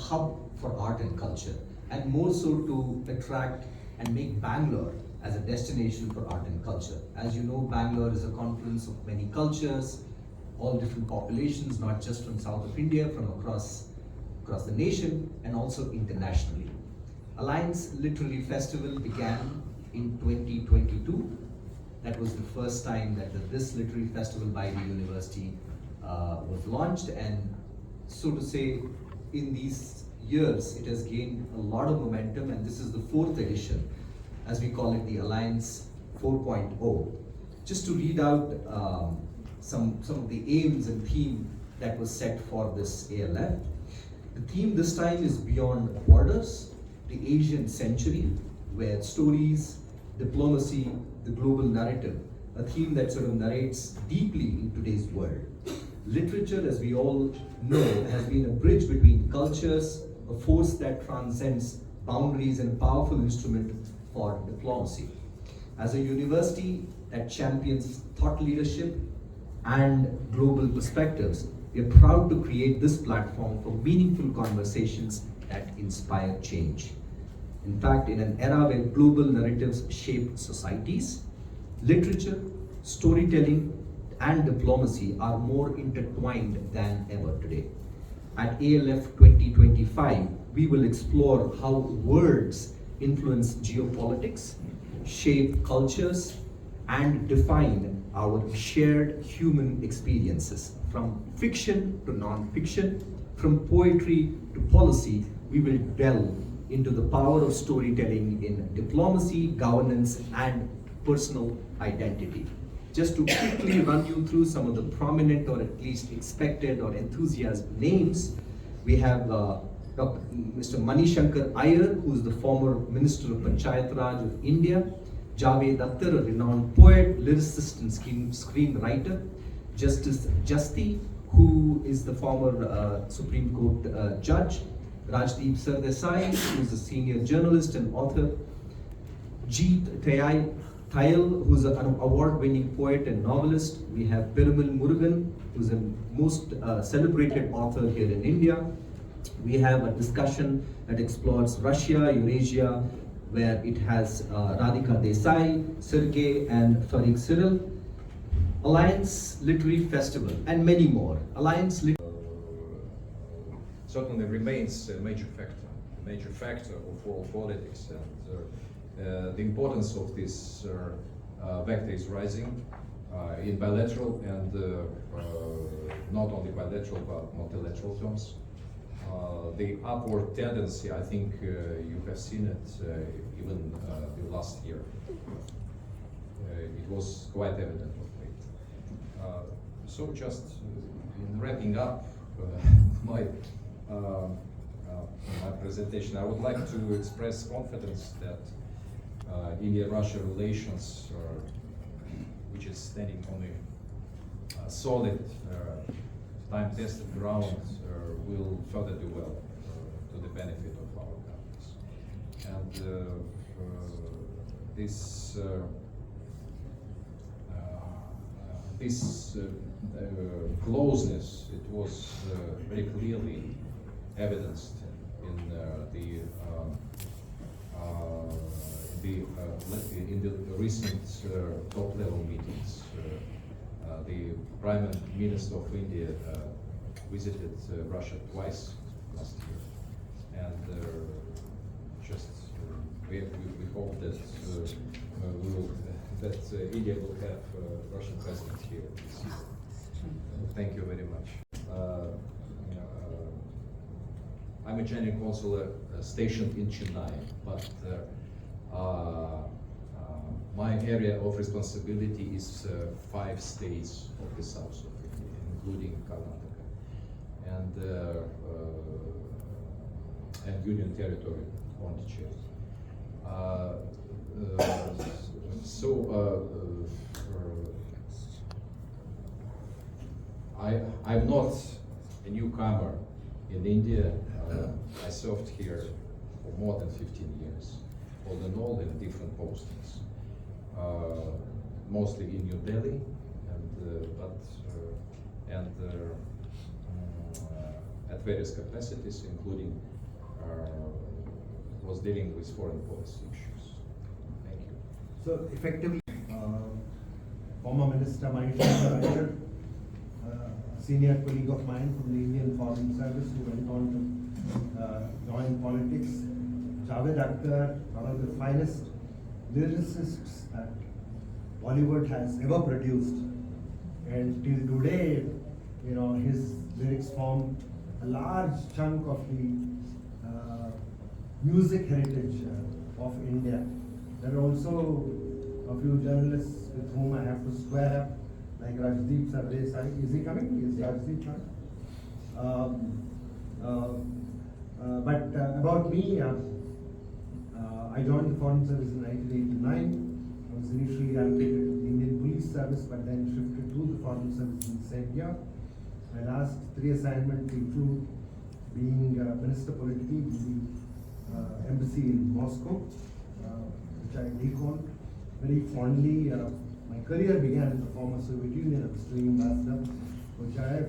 hub for art and culture, and more so to attract and make Bangalore as a destination for art and culture. As you know, Bangalore is a confluence of many cultures, all different populations, not just from south of India, from across the nation, and also internationally. Alliance Literary Festival began in 2022. That was the first time that this literary festival by the university was launched, and so to say, in these years, it has gained a lot of momentum, and this is the fourth edition, as we call it, the Alliance 4.0. Just to read out some of the aims and theme that was set for this ALF. The theme this time is Beyond Borders, the Asian Century, where stories, diplomacy, the global narrative, a theme that sort of narrates deeply in today's world. Literature, as we all know, has been a bridge between cultures, a force that transcends boundaries, and a powerful instrument for diplomacy. As a university that champions thought leadership and global perspectives, we are proud to create this platform for meaningful conversations that inspire change. In fact, in an era where global narratives shape societies, literature, storytelling, and diplomacy are more intertwined than ever today. At ALF 2025, we will explore how words influence geopolitics, shape cultures, and define our shared human experiences. From fiction to non-fiction, from poetry to policy, we will delve into the power of storytelling in diplomacy, governance, and personal identity. Just to quickly run you through some of the prominent, or at least expected or enthusiastic names, we have Mr. Manishankar Iyer, who is the former Minister of Panchayat Raj of India, Javed Akhtar, a renowned poet, lyricist, and screenwriter, Justice Justi, who is the former Supreme Court judge, Rajdeep Sardesai, who is a senior journalist and author, Jeet Thayal, who's an award-winning poet and novelist. We have Perumal Murugan, who's the most celebrated author here in India. We have a discussion that explores Russia, Eurasia, where it has Radhika Desai, Sergey, and Farik Cyril. Alliance Literary Festival, and many more. Certainly remains a major factor of world politics, and the importance of this vector is rising in bilateral and not only bilateral but multilateral terms. The upward tendency, I think you have seen it even the last year. It was quite evident of late. So just in wrapping up my presentation, I would like to express confidence that India-Russia relations, which is standing on a solid, time-tested ground, will further do well to the benefit of our countries. And this closeness, it was very clearly evidenced in the recent top-level meetings. The Prime Minister of India visited Russia twice last year, and we hope that India will have Russian president here this year. Thank you very much. I'm a general consul stationed in Chennai, but my area of responsibility is 5 states of the south of India, including Karnataka, and Union Territory, Pondicherry. I'm not a newcomer in India. I served here for more than 15 years, all in all in different postings, mostly in New Delhi, at various capacities, including was dealing with foreign policy issues. Thank you. So effectively, former Minister Manisha, a senior colleague of mine from the Indian Foreign Service who went on to join politics, Javed Akhtar, one of the finest lyricists that Bollywood has ever produced, and till today, you know, his lyrics form a large chunk of the music heritage of India. There are also a few journalists with whom I have to square up, like Rajdeep Sardesai. Is he coming? Is Rajdeep coming? But about me, I joined the Foreign Service in 1989. I was initially allocated to the Indian Police Service, but then shifted to the Foreign Service in the same year. My last 3 assignments include being Minister Political in the embassy in Moscow, which I recall very fondly. My career began in the former Soviet Union. I was doing Ambassador Khodzhaev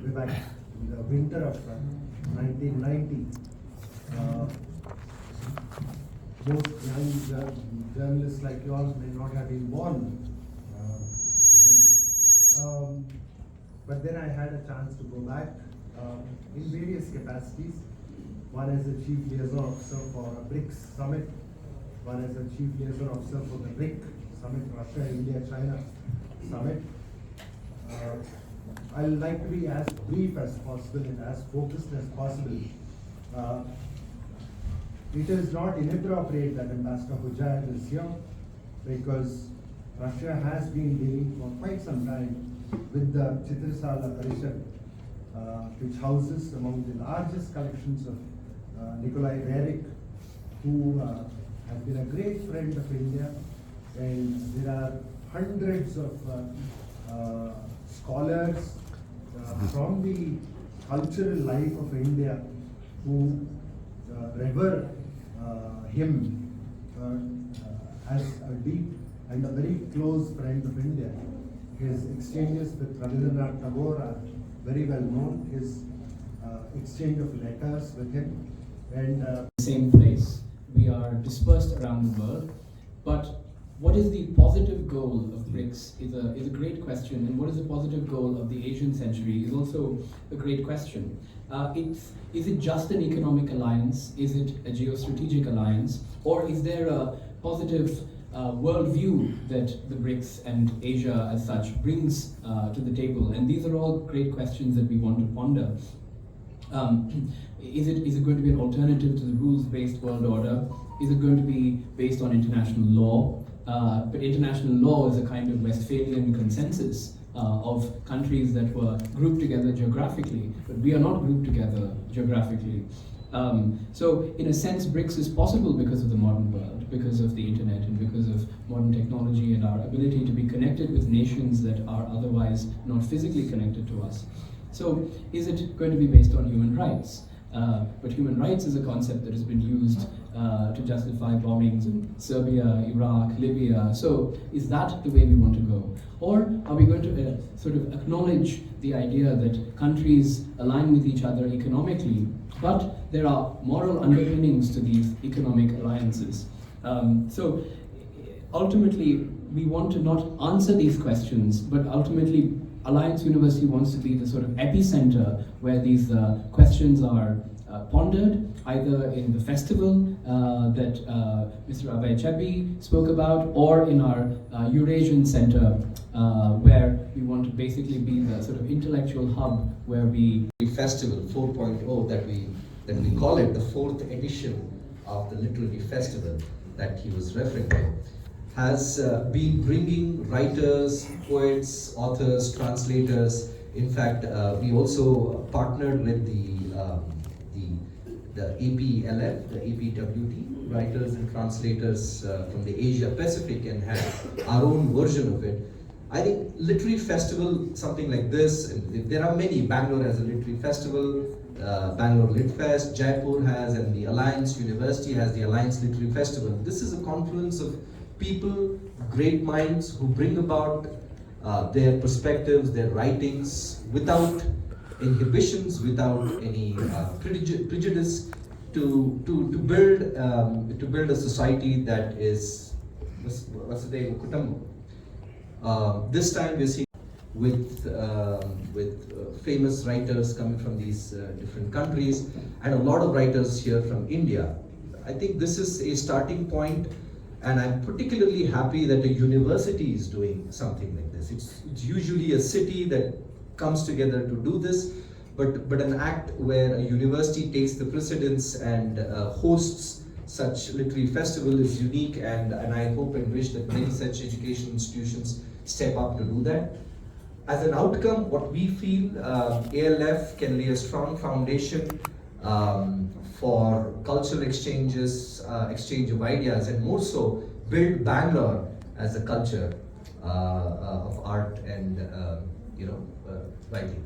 way back in the winter of 1990. Most young journalists like yours may not have been born then. But then I had a chance to go back in various capacities. One as a Chief Liaison Officer for a BRICS Summit, one as a Chief Liaison Officer for the BRIC Summit, Russia, India, China Summit. I would like to be as brief as possible and as focused as possible. It is not inappropriate that Ambassador Khodzhaev is here, because Russia has been dealing for quite some time with the Chitrasala Parishad, which houses among the largest collections of Nikolai Rerik, who has been a great friend of India, and there are hundreds of scholars from the cultural life of India who revere him as a deep and a very close friend of India. His exchanges with Rabindranath Tagore are very well known. His exchange of letters with him, and same place. We are dispersed around the world, but what is the positive goal of BRICS is a great question, and what is the positive goal of the Asian century is also a great question. Is it just an economic alliance? Is it a geostrategic alliance? Or is there a positive worldview that the BRICS and Asia as such brings to the table? And these are all great questions that we want to ponder. Is it going to be an alternative to the rules-based world order? Is it going to be based on international law? But international law is a kind of Westphalian consensus of countries that were grouped together geographically, but we are not grouped together geographically. So in a sense, BRICS is possible because of the modern world, because of the internet, and because of modern technology and our ability to be connected with nations that are otherwise not physically connected to us. So is it going to be based on human rights? But human rights is a concept that has been used to justify bombings in Serbia, Iraq, Libya. So is that the way we want to go? Or are we going to sort of acknowledge the idea that countries align with each other economically, but there are moral underpinnings to these economic alliances? So ultimately, we want to not answer these questions, but ultimately Alliance University wants to be the sort of epicenter where these questions are pondered, either in the festival that Mr. Abhay Chebbi spoke about, or in our Eurasian Center, where we want to basically be the sort of intellectual hub where we... Festival 4.0 that we call it, the 4th edition of the literary festival that he was referring to, has been bringing writers, poets, authors, translators. In fact, we also partnered with the ALF, the APWT, writers and translators from the Asia Pacific, and had our own version of it. I think literary festival, something like this, and there are many. Bangalore has a literary festival, Bangalore Lit Fest, Jaipur has, and the Alliance University has the Alliance Literary Festival. This is a confluence of people, great minds, who bring about their perspectives, their writings, without inhibitions, without any prejudice, to build a society that is Vasudhaiva Kutumbakam. This time we're seeing with famous writers coming from these different countries, and a lot of writers here from India. I think this is a starting point, and I'm particularly happy that a university is doing something like this. It's usually a city that comes together to do this, but an act where a university takes the precedence and hosts such literary festival is unique, and I hope and wish that many such education institutions step up to do that. As an outcome, what we feel, ALF can lay a strong foundation for cultural exchanges, exchange of ideas, and more so build Bangalore as a culture of art and writing.